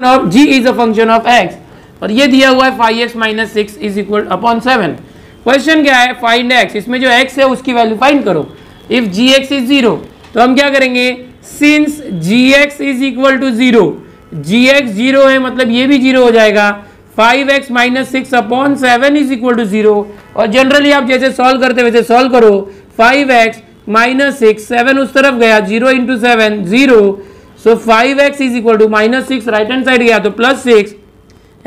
Of g is a function of x, और ये दिया हुआ है 5x minus 6 is equal upon 7। Question क्या है, फाइंड x, इसमें जो x है उसकी वैल्यू फाइंड करो। इफ gx इज 0 तो हम क्या करेंगे, since gx is equal to 0, gx 0 है मतलब ये भी 0 हो जाएगा। 5x minus 6 upon 7 is equal to 0, और जनरली आप जैसे सॉल्व करते वैसे सॉल्व करो। 5x माइनस 6, 7 उस तरफ गया, 0 into 7 0, so 5x is equal to minus 6 right hand side गया तो प्लस 6,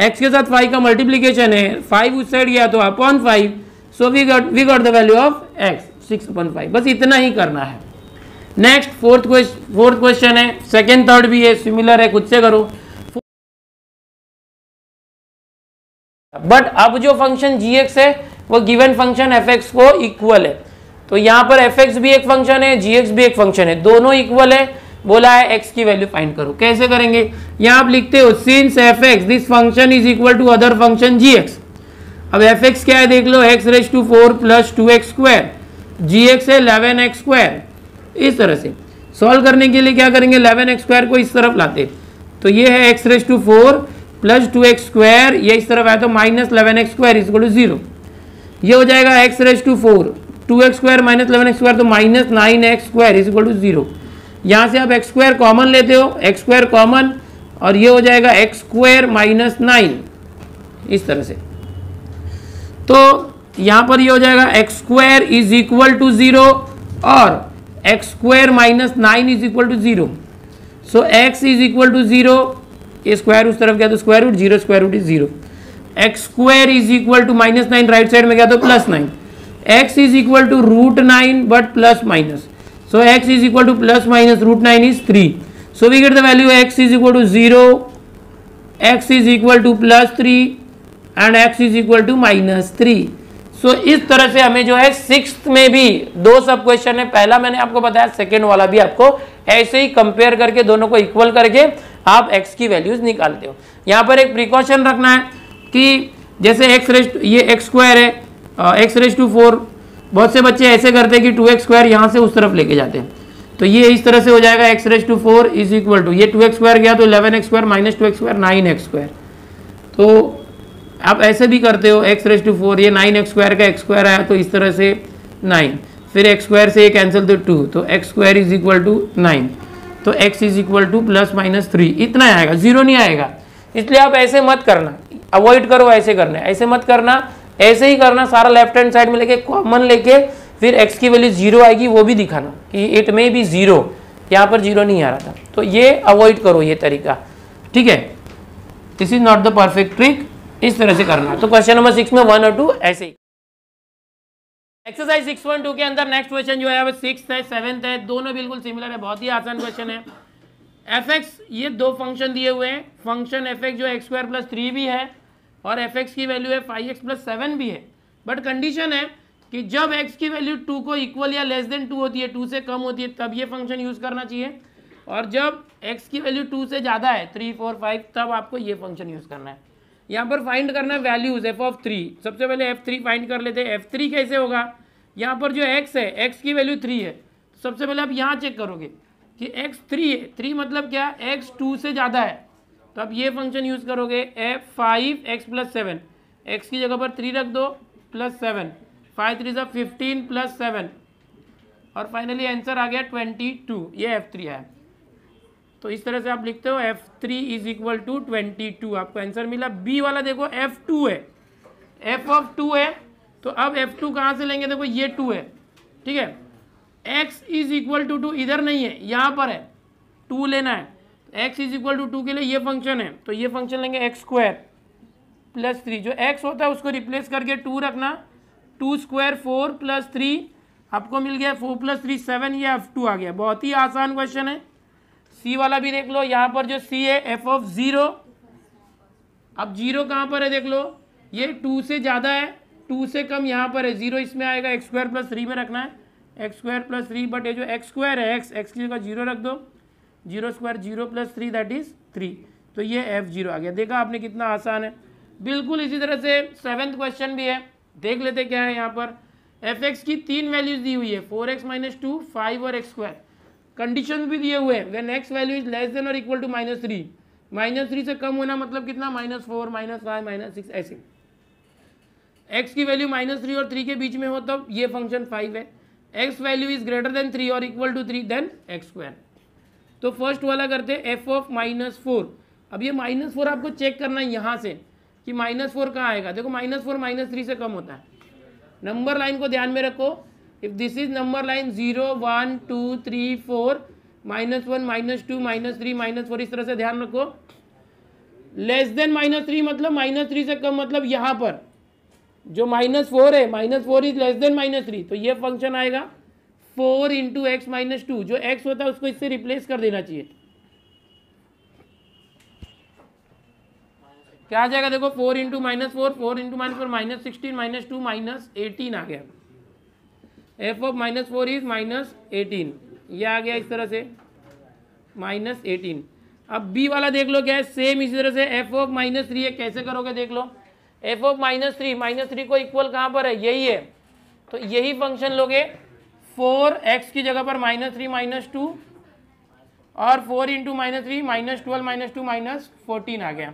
x के साथ 5 का मल्टीप्लीकेशन है, 5 उस साइड गया तो upon 5, so we got the value of x 6 upon 5। बस इतना ही करना है। नेक्स्ट फोर्थ क्वेश्चन है, सेकेंड थर्ड भी है, सिमिलर है, खुद से करो। बट अब जो फंक्शन gx है वो गिवन फंक्शन fx को इक्वल है, तो यहां पर fx भी एक फंक्शन है, gx भी एक फंक्शन है, दोनों इक्वल है। बोला है x की वैल्यू फाइंड करो। कैसे करेंगे, यहां आप लिखते हो since fx this function is equal to other function gx। अब fx क्या है देख लो, x raise to 4 plus 2x square, gx है 11x स्क्वायर। इस तरह से सॉल्व करने के लिए क्या करेंगे, 11x स्क्वायर को इस तरफ लाते, तो ये है x raise to 4 plus 2x square, ये इस तरफ आया तो minus 11x square is equal to 0। ये हो जाएगा x raise to 4, 2x square minus 11x square तो minus 9x square is equal to 0। यहाँ से आप x स्क्वायर कॉमन लेते हो, x स्क्वायर कॉमन, और ये हो जाएगा x स्क्वायर माइनस 9 इस तरह से। तो यहाँ पर ये हो जाएगा x square is equal to 0 और x square minus 9 is equal to 0। So x is equal to 0, ये स्क्वायर उस तरफ गया तो square root, 0 square root is 0। x square is equal to minus 9 right side में गया तो plus 9, x is equal to root 9 but plus minus, so x is equal to plus minus root 9 is 3, so we get the value x is equal to 0, x is equal to plus 3 and x is equal to minus 3। so इस तरह से हमें जो है sixth में भी दो सब क्वेश्चन है, पहला मैंने आपको बताया, सेकेंड वाला भी आपको ऐसे ही कंपेयर करके दोनों को इक्वल करके आप x की वैल्यूज निकालते हो। यहाँ पर एक प्रिकॉशन रखना है कि जैसे x रेज ये x स्क्वायर है, x रेज टू 4, बहुत से बच्चे ऐसे करते हैं कि 2x स्क्वायर यहाँ से उस तरफ लेके जाते हैं, तो ये इस तरह से हो जाएगा x raise to 4 is equal to, ये 2x स्क्वायर गया तो 11x square minus 2x square 9x square. तो आप ऐसे भी करते हो, x रेज टू 4, ये 9x स्क्वायर का x स्क्वायर आया तो इस तरह से 9, फिर x स्क्वायर से ये कैंसिल तो 2, तो x square is equal to 9, तो x is equal to plus minus 3, इतना आएगा, 0 नहीं आएगा। इसलिए आप ऐसे मत करना, अवॉइड करो ऐसे करना, ऐसे मत करना, ऐसे ही करना, सारा लेफ्ट हैंड साइड में लेके कॉमन लेके फिर x की वैल्यू 0 आएगी वो भी दिखाना कि इट में भी 0, यहाँ पर 0 नहीं आ रहा था, तो ये अवॉइड करो ये तरीका, ठीक है। This is not the perfect trick, इस तरह से करना। तो क्वेश्चन नंबर 6 में 1 और 2 ऐसे ही। एक्सरसाइज 6.2 के अंदर नेक्स्ट क्वेश्चन जो है वो 6th है 7th है, दोनों बिल्कुल सिमिलर है, बहुत ही आसान क्वेश्चन है। fx, ये दो फंक्शन दिए हुए हैं, फंक्शन fx जो x स्क्वायर प्लस 3 भी है और fx की वैल्यू है 5x प्लस 7 भी है, बट कंडीशन है कि जब x की वैल्यू 2 को इक्वल या लेस देन 2 होती है, 2 से कम होती है, तब ये फंक्शन यूज़ करना चाहिए, और जब x की वैल्यू 2 से ज़्यादा है 3, 4, 5 तब आपको ये फंक्शन यूज़ करना है। यहाँ पर फाइंड करना है वैल्यूज़ f ऑफ 3। सबसे पहले f3 फाइंड कर लेते हैं। f3 कैसे होगा, यहाँ पर जो x है, x की वैल्यू 3 है, सबसे पहले आप यहाँ चेक करोगे कि x 3 है, 3 मतलब क्या, x 2 से ज़्यादा है, तो आप ये फंक्शन यूज़ करोगे f5x प्लस 7, x की जगह पर 3 रख दो प्लस 7, 5 3 15 प्लस 7, और फाइनली आंसर आ गया 22, ये f3 है। तो इस तरह से आप लिखते हो f3 इज इक्वल टू 22, आपको आंसर मिला। b वाला देखो f2 है, f ऑफ 2 है, तो अब f2 कहाँ से लेंगे, देखो ये 2 है, ठीक है, x इज इक्वल टू 2 इधर नहीं है, यहाँ पर है, 2 लेना है, x इज इक्वल टू 2 के लिए ये फंक्शन है, तो ये फंक्शन लेंगे x स्क्वायर प्लस 3, जो x होता है उसको रिप्लेस करके 2 रखना, 2 स्क्वायर 4 प्लस 3, आपको मिल गया 4 प्लस 3 7, ये f2 आ गया। बहुत ही आसान क्वेश्चन है। c वाला भी देख लो, यहाँ पर जो c है f ऑफ 0, अब 0 कहाँ पर है देख लो, ये 2 से ज़्यादा है, 2 से कम यहाँ पर है, 0 इसमें आएगा, x स्क्वायर प्लस 3 में रखना है, x स्क्वायर प्लस 3, बट ये जो x स्क्वायर है x की जगह 0 रख दो, 0 स्क्वायर 0 प्लस 3 दैट इज 3, तो ये f0 आ गया। देखा आपने कितना आसान है। बिल्कुल इसी तरह से 7th क्वेश्चन भी है, देख लेते क्या है। यहाँ पर fx की 3 वैल्यूज दी हुई है, 4x माइनस 2, 5 और x स्क्वायर। कंडीशन भी दिए हुए हैं, when x value is less than और इक्वल टू -3, -3 से कम होना मतलब कितना, -4 -5 -6 ऐसे। x की वैल्यू -3 और 3 के बीच में हो तब ये फंक्शन 5 है। x value is greater than 3 और इक्वल टू 3 देन x²। तो फर्स्ट वाला करते हैं f ऑफ -4। अब ये -4 आपको चेक करना है यहाँ से कि -4 कहाँ आएगा। देखो -4 -3 से कम होता है। नंबर लाइन को ध्यान में रखो। If this is number line 0 1 2 3 4 -1 -2 -3 -4 इस तरह से ध्यान रखो। लेस देन -3 मतलब -3 से कम मतलब यहाँ पर जो -4 है, -4 इज लेस देन -3, तो ये फंक्शन आएगा 4 × x - 2। जो x होता है उसको इससे रिप्लेस कर देना चाहिए। क्या आ जाएगा देखो, 4 × -4 4 × -4 -16 -2 -18 आ गया। f ऑफ -4 इज -18, ये आ गया इस तरह से -18। अब b वाला देख लो क्या है, सेम इसी तरह से f ऑफ -3 है। कैसे करोगे देख लो, f ऑफ -3 को इक्वल कहाँ पर है, यही है। तो यही फंक्शन लोगे 4x की जगह पर -3 -2 और 4 × -3 -12 -2 -14 आ गया।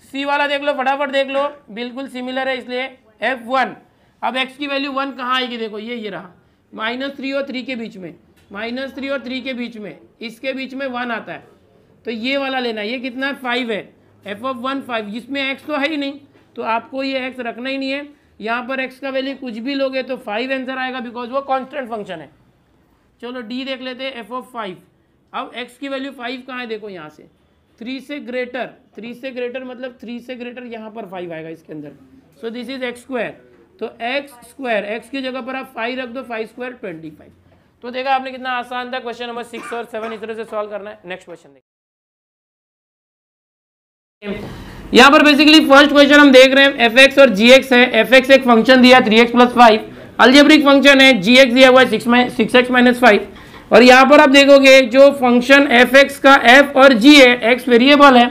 c वाला देख लो, फटाफट देख लो, बिल्कुल सिमिलर है इसलिए f1। अब x की वैल्यू 1 कहाँ आएगी देखो, ये रहा -3 और 3 के बीच में, -3 और 3 के बीच में, इसके बीच में 1 आता है। तो ये वाला लेना, ये कितना है 5 है। f ऑफ 1 5, जिसमें x तो है ही नहीं तो आपको ये x रखना ही नहीं है। यहाँ पर x का वैल्यू कुछ भी लोगे तो 5 आंसर आएगा बिकॉज वो कांस्टेंट फंक्शन है। चलो d देख लेते हैं, f ऑफ 5। अब x की वैल्यू 5 कहाँ है देखो, यहाँ से 3 से ग्रेटर मतलब 3 से ग्रेटर यहाँ पर 5 आएगा इसके अंदर। So this is x²। तो x² की जगह पर आप 5 रख दो, 5² 25। तो देखा आपने कितना आसान था। क्वेश्चन नंबर 6 और 7 इस तरह से सॉल्व करना है। नेक्स्ट क्वेश्चन देखिए। यहाँ पर बेसिकली फर्स्ट क्वेश्चन हम देख रहे हैं fx और gx है। fx एक फंक्शन दिया 3x + 5, अलजेब्रिक फंक्शन है। gx दिया हुआ है 6x - 5। और यहाँ पर आप देखोगे जो फंक्शन fx का f और g है, x वेरिएबल है,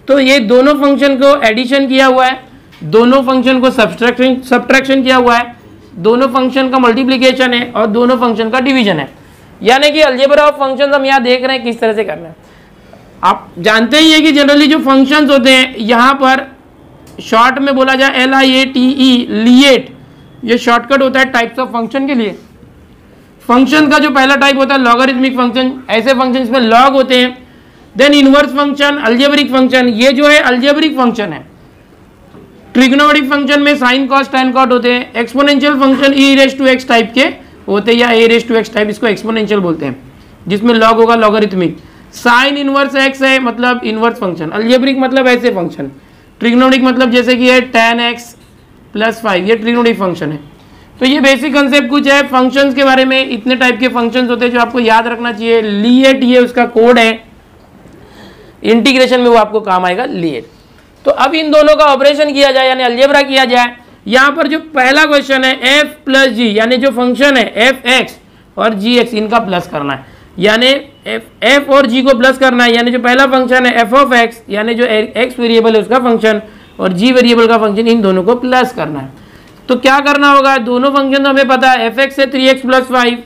तो ये दोनों फंक्शन को एडिशन किया हुआ है, दोनों फंक्शन को सब्ट्रैक्शन किया हुआ है, दोनों फंक्शन का मल्टीप्लिकेशन है और दोनों फंक्शन का डिवीजन है। यानी कि अलजेब्रा ऑफ फंक्शंस हम यहाँ देख रहे हैं किस तरह से करना है। आप जानते ही है कि जनरली जो फंक्शंस होते हैं यहाँ पर शॉर्ट में बोला जाए LIATE, लिएट, ये शॉर्टकट होता है टाइप्स ऑफ फंक्शन के लिए। फंक्शन का जो पहला टाइप होता है लॉगरिथमिक फंक्शन, ऐसे फंक्शन इसमें लॉग होते हैं। Then inverse function, algebraic function, ये जो है अलजेब्रिक फंक्शन है। ट्रिग्नोमेट्रिक फंक्शन में साइन कॉस टैन कॉट होते हैं। एक्सपोनेंशियल फंक्शन e⁻x टाइप के होते हैं या a⁻x टाइप, इसको एक्सपोनेंशियल बोलते हैं, जिसमें लॉग होगा लॉगरिथमिक। साइन इनवर्स x है मतलब इनवर्स फंक्शन। अलजेब्रिक मतलब ऐसे फंक्शन। ट्रिग्नोमेट्रिक मतलब जैसे कि है tan x + 5, ये ट्रिग्नोमेट्रिक फंक्शन है। तो ये बेसिक कंसेप्ट कुछ है फंक्शंस के बारे में। इतने टाइप के फंक्शंस होते हैं जो आपको याद रखना चाहिए। लिएट ये उसका कोड है, इंटीग्रेशन में वो आपको काम आएगा लिएट। तो अब इन दोनों का ऑपरेशन किया जाए यानी अलजेब्रा किया जाए। यहाँ पर जो पहला क्वेश्चन है f + g, यानी जो फंक्शन है fx और gx, इनका प्लस करना है, यानी f और g को प्लस करना है। यानी जो पहला फंक्शन है f ऑफ x, यानी जो x वेरिएबल है उसका फंक्शन और g वेरिएबल का फंक्शन, इन दोनों को प्लस करना है। तो क्या करना होगा, दोनों फंक्शन तो हमें पता है, fx है 3x + 5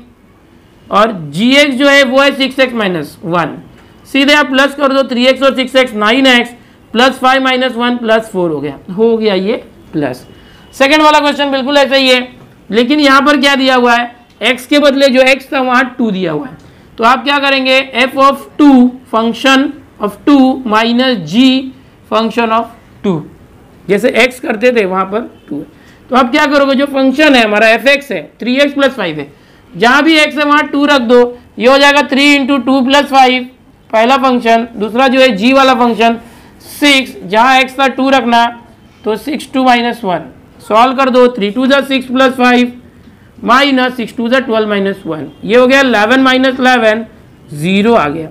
और gx जो है वो है 6x - 1। सीधे आप प्लस कर दो, 3x और 6x 9x + 5 - 1 + 4 हो गया ये प्लस। सेकेंड वाला क्वेश्चन बिल्कुल ऐसा ही है, लेकिन यहाँ पर क्या दिया हुआ है, x के बदले जो x था वहाँ 2 दिया हुआ है। तो आप क्या करेंगे, f of 2 function of 2 - g function of 2, जैसे x करते थे वहाँ पर 2 है। तो आप क्या करोगे, जो फंक्शन है हमारा fx है 3x + 5 है, जहाँ भी x है वहाँ 2 रख दो, ये हो जाएगा 3 × 2 + 5 पहला फंक्शन। दूसरा जो है g वाला फंक्शन 6, जहाँ x था 2 रखना, तो 6 2 - 1 सॉल्व कर दो, 3 2 = 6 + 5 -6 2 = 12 - 1, ये हो गया 11 - 11 0 आ गया।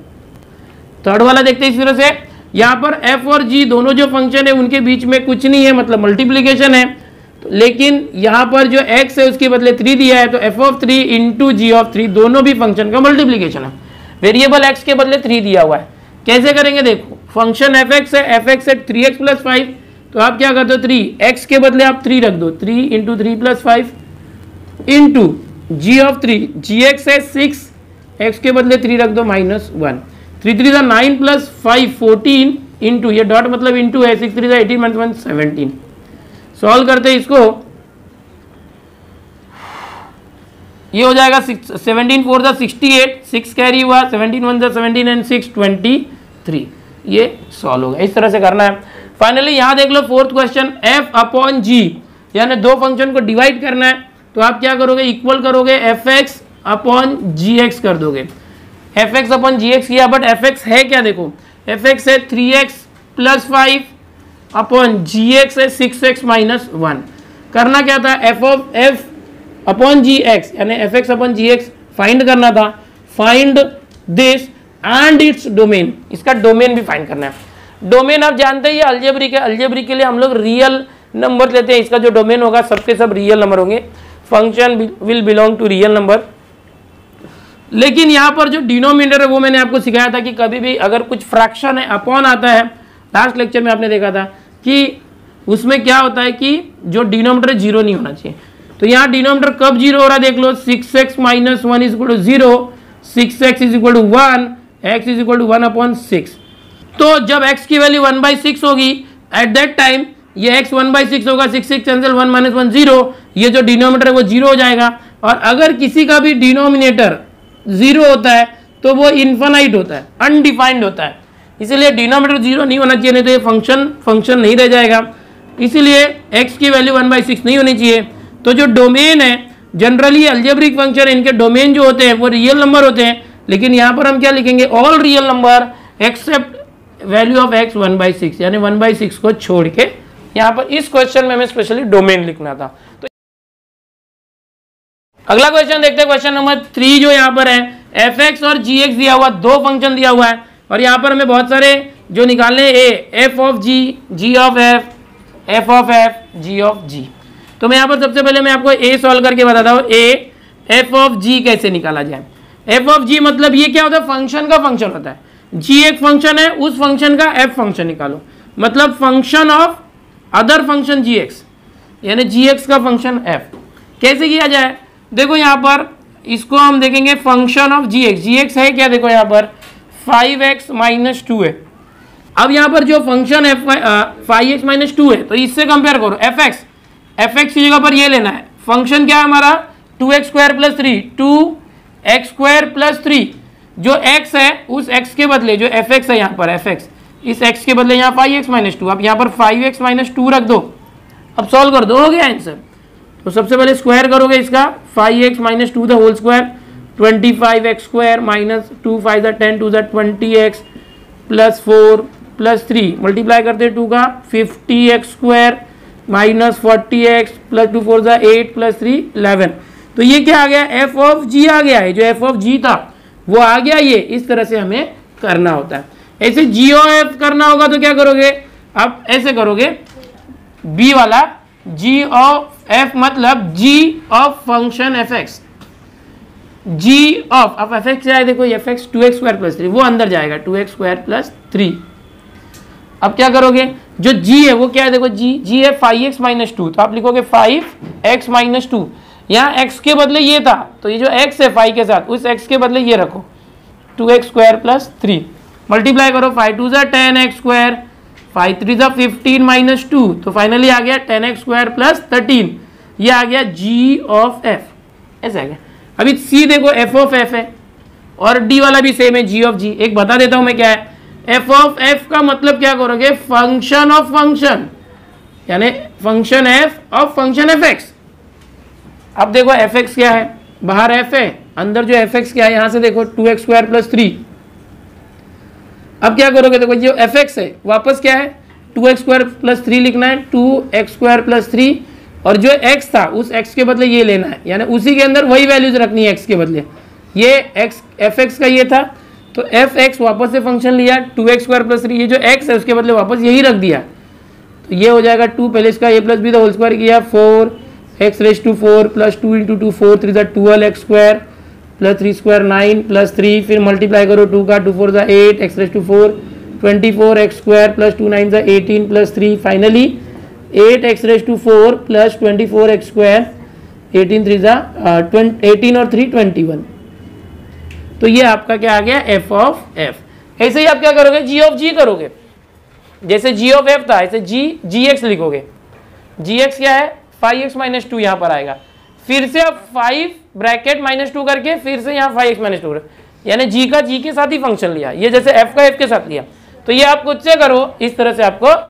थर्ड वाला देखते हैं इस तरह से। यहाँ पर f और g दोनों जो फंक्शन है उनके बीच में कुछ नहीं है, मतलब मल्टीप्लीकेशन है। तो लेकिन यहाँ पर जो x है उसके बदले 3 दिया है, तो f ऑफ 3 × g ऑफ 3 दोनों भी फंक्शन का मल्टीप्लीकेशन है। वेरिएबल x के बदले 3 दिया हुआ है। कैसे करेंगे देखो, फंक्शन fx है 3x + 5, तो आप क्या करते हो, 3 x के बदले आप 3 रख दो, 3 × 3 + 5 × g ऑफ 3, gx है 6, x के बदले 3 रख दो -1, 3 3 9 + 5 14 इंटू, ये डॉट मतलब इंटू है, 6 3 18 -1 17। सॉल्व करते हैं इसको, ये हो जाएगा 17 4 68, 6 कैरी हुआ, 17 1 17 एंड 6 23। ये सॉल्व होगा, इस तरह से करना है। फाइनली यहाँ देख लो fourth question, f upon g, यानी दो फंक्शन को डिवाइड करना है, तो आप क्या करोगे, इक्वल करोगे fx अपॉन gx कर दोगे। fx अपॉन gx किया, बट fx है क्या, देखो fx है 3x + 5 अपॉन gx है 6x - 1। करना क्या था, f अपॉन gx यानी fx अपॉन gx फाइंड करना था। Find this and its domain, इसका डोमेन भी फाइंड करना है। डोमेन आप जानते हैं ये अलजेब्रिक है, अलजेब्रिक के लिए हम लोग रियल नंबर लेते हैं, इसका जो डोमेन होगा सबके सब रियल नंबर होंगे, function will belong to real number. लेकिन यहाँ पर जो डिनोमिनेटर है वो मैंने आपको सिखाया था कि कभी भी अगर कुछ फ्रैक्शन है अपॉन आता है, लास्ट लेक्चर में आपने देखा था कि उसमें क्या होता है कि जो डिनोमिनेटर 0 नहीं होना चाहिए। तो यहाँ डिनोमिनेटर कब 0 हो रहा है, देख लो 6x - 1 = 0, 6x = 1, x = 1/6। तो जब x की वैल्यू 1/6 होगी एट दैट टाइम ये x 1/6 होगा, 6 कैंसिल, 1 - 1 0, ये जो डिनोमिनेटर है वो 0 हो जाएगा। और अगर किसी का भी डिनोमिनेटर 0 होता है तो वो इन्फिनाइट होता है, अनडिफाइंड होता है, इसीलिए डिनोमिनेटर 0 नहीं होना चाहिए, नहीं तो ये फंक्शन नहीं रह जाएगा। इसीलिए x की वैल्यू 1/6 नहीं होनी चाहिए। तो जो डोमेन है, जनरली अलजेब्रिक फंक्शन इनके डोमेन जो होते हैं वो रियल नंबर होते हैं, लेकिन यहाँ पर हम क्या लिखेंगे, all real number except value of x 1/6, यानी 1/6 को छोड़ के। यहाँ पर इस क्वेश्चन में हमें स्पेशली डोमेन लिखना था। तो अगला क्वेश्चन देखते हैं, क्वेश्चन नंबर 3 जो यहाँ पर है, fx और gx दिया हुआ, दो फंक्शन दिया हुआ है और यहाँ पर हमें बहुत सारे जो निकालने f of g, g of f of f, g of g। तो मैं यहाँ पर सबसे पहले मैं आपको a सॉल्व करके बताता हूँ, a f of g कैसे निकाला जाए। f of g मतलब ये क्या होता है, फंक्शन का फंक्शन होता है, g एक फंक्शन है, उस फंक्शन का f फंक्शन निकालो, मतलब function of other function gx, यानी gx का फंक्शन f। कैसे किया जाए, देखो यहाँ पर इसको हम देखेंगे फंक्शन ऑफ gx, gx है क्या, देखो यहाँ पर 5x - 2 है। अब यहाँ पर जो फंक्शन है 5x - 2 है, तो इससे कंपेयर करो fx की जगह पर ये लेना है, फंक्शन क्या है हमारा 2x² + 3, 2x² + 3, जो x है उस x के बदले जो fx है यहाँ पर fx, इस x के बदले यहाँ 5x - 2, आप यहाँ पर 5x - 2 रख दो, अब सॉल्व कर दो, हो गया आंसर। तो सबसे पहले स्क्वायर करोगे इसका, 5x - 2 the whole square, 25x² - 2 5 10 2 20x + 4 + 3, multiply करते 2 का 50x² - 40x + 2 4 8 + 3 11। तो ये क्या आ गया, f of g आ गया है, जो f of g था वो आ गया। ये इस तरह से हमें करना होता है। ऐसे g of f करना होगा तो क्या करोगे, आप ऐसे करोगे, b वाला g of f मतलब g of function fx, g of अब fx क्या है, देखो fx 2x² + 3, वो अंदर जाएगा 2x² + 3। अब क्या करोगे, जो g है वो क्या है, देखो g है 5x - 2, तो आप लिखोगे 5x - 2, यहाँ x के बदले ये था, तो ये जो x है 5 के साथ, उस x के बदले ये रखो 2x² + 3, मल्टीप्लाई करो 5 2 10x², 5 3 15 - 2, तो फाइनली आ गया 10x² + 13, ये आ गया g of f, ऐसा आ गया। अभी c देखो f of f है और d वाला भी सेम है g of g। एक बता देता हूं मैं क्या है, f of f का मतलब क्या करोगे, फंक्शन ऑफ फंक्शन, यानी function f of function fx। अब देखो fx क्या है, बाहर f है, अंदर जो fx क्या है, यहां से देखो 2x² + 3। अब क्या करोगे, देखो जो fx है वापस क्या है 2x² + 3 लिखना है, 2x² + 3, और जो x था उस x के बदले ये लेना है, यानी उसी के अंदर वही वैल्यूज रखनी है x के बदले। ये x fx का ये था, तो fx वापस से फंक्शन लिया 2x² + 3, ये जो x है उसके बदले वापस यही रख दिया, तो ये हो जाएगा 2, पहले इसका a + b the whole square किया, 4x⁴ + 2 × 2 4 3 12x² + 3² 9 + 3, फिर मल्टीप्लाई करो 2 का 2 4 8 x⁴ 24x² + 2 9 18 + 3, finally 8x⁴ + 24x², 18 और 3 21। तो ये आपका क्या आ गया, f of f। ऐसे ही आप क्या करोगे, g of g करोगे, जैसे जी ऑफ एफ था ऐसे जी एक्स लिखोगे। जी एक्स क्या है 5x माइनस 2 यहाँ पर आएगा, फिर से अब 5 ब्रैकेट माइनस 2 करके फिर से यहाँ 5x माइनस 2, यानी जी का जी के साथ ही फंक्शन लिया, ये जैसे एफ का एफ के साथ लिया। तो ये आप खुद से करो, इस तरह से आपको